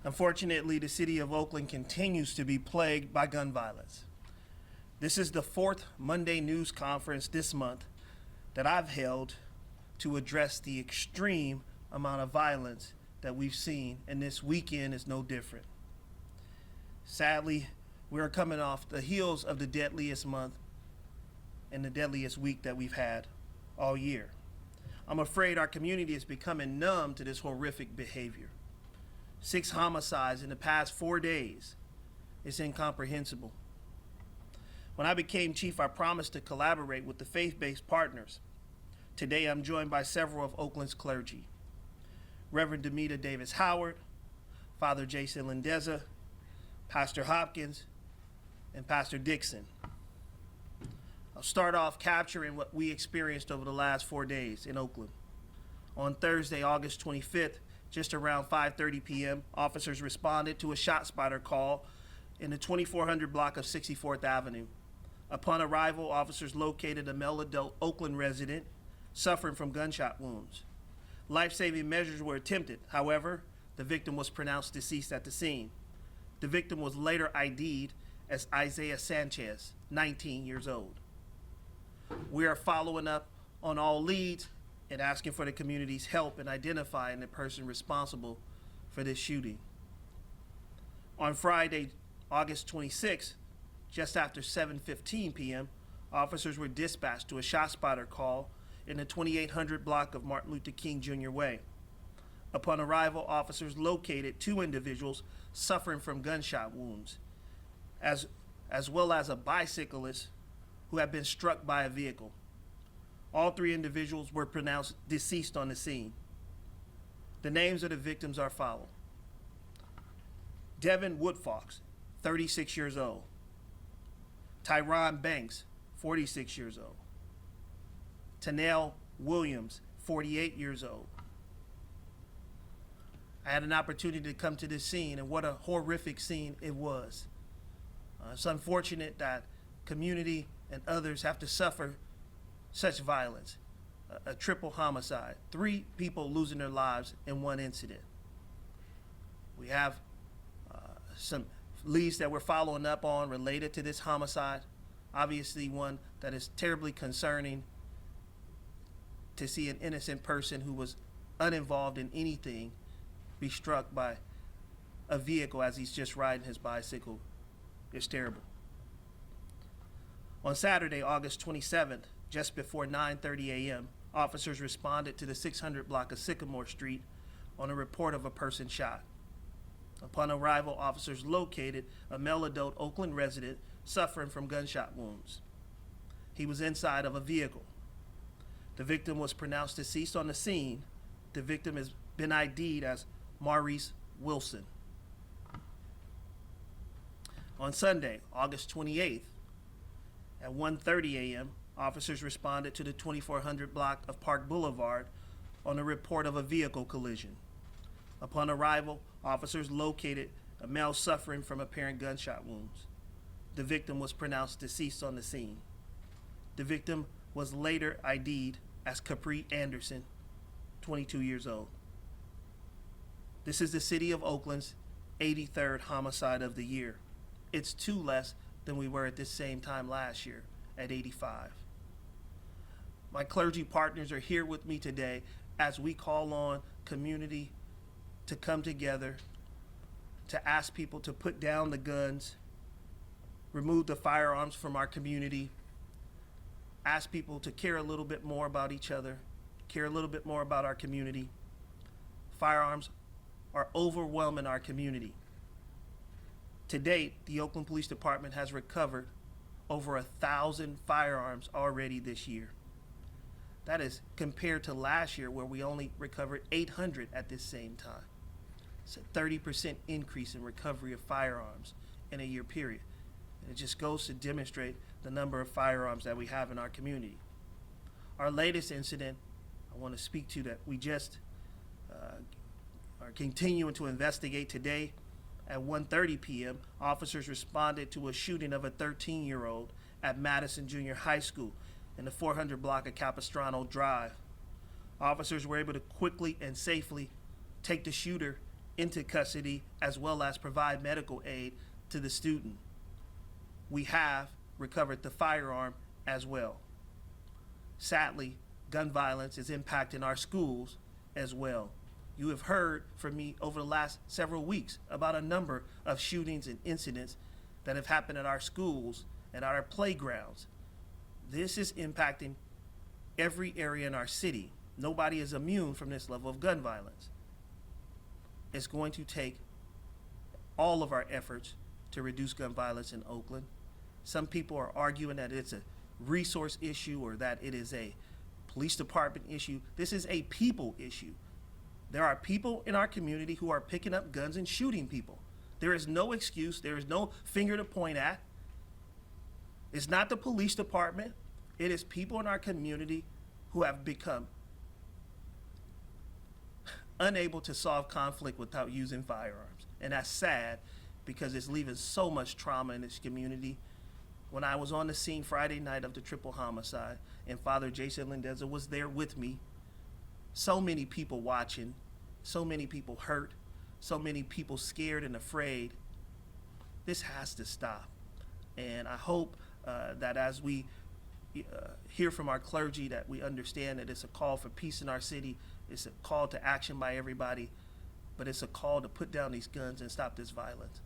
Unfortunately, the city of Oakland continues to be plagued by gun violence. This is the fourth Monday news conference this month that I've held to address the extreme amount of violence that we've seen, and this weekend is no different. Sadly, we are coming off the heels of the deadliest month and the deadliest week that we've had all year. I'm afraid our community is becoming numb to this horrific behavior. 6 homicides in the past 4 days. It's incomprehensible. When I became chief, I promised to collaborate with the faith-based partners. Today, I'm joined by several of Oakland's clergy. Reverend Demita Davis Howard, Father Jason Lindeza, Pastor Hopkins, and Pastor Dixon. I'll start off capturing what we experienced over the last 4 days in Oakland. On Thursday, August 25th, just around 5:30 p.m., officers responded to a ShotSpotter call in the 2400 block of 64th Avenue. Upon arrival, officers located a male adult Oakland resident suffering from gunshot wounds. Life-saving measures were attempted. However, the victim was pronounced deceased at the scene. The victim was later ID'd as Isaiah Sanchez, 19 years old. We are following up on all leads and asking for the community's help in identifying the person responsible for this shooting. On Friday, August 26th, just after 7:15 p.m., officers were dispatched to a ShotSpotter call in the 2800 block of Martin Luther King Jr. Way. Upon arrival, officers located 2 individuals suffering from gunshot wounds, as well as a bicyclist who had been struck by a vehicle. All 3 individuals were pronounced deceased on the scene. The names of the victims are followed. Devin Woodfox, 36 years old. Tyron Banks, 46 years old. Tanel Williams, 48 years old. I had an opportunity to come to this scene, and what a horrific scene it was. It's unfortunate that community and others have to suffer such violence. A triple homicide, 3 people losing their lives in one incident. We have some leads that we're following up on related to this homicide. Obviously one that is terribly concerning to see an innocent person who was uninvolved in anything be struck by a vehicle as he's just riding his bicycle. It's terrible. On Saturday, August 27th, just before 9:30 a.m., officers responded to the 600 block of Sycamore Street on a report of a person shot. Upon arrival, officers located a male adult Oakland resident suffering from gunshot wounds. He was inside of a vehicle. The victim was pronounced deceased on the scene. The victim has been ID'd as Maurice Wilson. On Sunday, August 28th, at 1:30 a.m., officers responded to the 2400 block of Park Boulevard on a report of a vehicle collision. Upon arrival, officers located a male suffering from apparent gunshot wounds. The victim was pronounced deceased on the scene. The victim was later ID'd as Capri Anderson, 22 years old. This is the city of Oakland's 83rd homicide of the year. It's 2 less than we were at this same time last year at 85. My clergy partners are here with me today as we call on community to come together, to ask people to put down the guns, remove the firearms from our community, ask people to care a little bit more about each other, care a little bit more about our community. Firearms are overwhelming our community. To date, the Oakland Police Department has recovered over 1,000 firearms already this year. That is compared to last year where we only recovered 800 at this same time. It's a 30% increase in recovery of firearms in a year period. And it just goes to demonstrate the number of firearms that we have in our community. Our latest incident I want to speak to that we just are continuing to investigate today. At 1:30 p.m., officers responded to a shooting of a 13-year-old at Madison Junior High School in the 400 block of Capistrano Drive. Officers were able to quickly and safely take the shooter into custody as well as provide medical aid to the student. We have recovered the firearm as well. Sadly, gun violence is impacting our schools as well. You have heard from me over the last several weeks about a number of shootings and incidents that have happened at our schools and at our playgrounds. This is impacting every area in our city. Nobody is immune from this level of gun violence. It's going to take all of our efforts to reduce gun violence in Oakland. Some people are arguing that it's a resource issue or that it is a police department issue. This is a people issue. There are people in our community who are picking up guns and shooting people. There is no excuse. There is no finger to point at. It's not the police department. It is people in our community who have become unable to solve conflict without using firearms. And that's sad because it's leaving so much trauma in this community. When I was on the scene Friday night of the triple homicide and Father Jason Lindeza was there with me, so many people watching, so many people hurt, so many people scared and afraid. This has to stop. And I hope that as we hear from our clergy that we understand that it's a call for peace in our city, it's a call to action by everybody, but it's a call to put down these guns and stop this violence.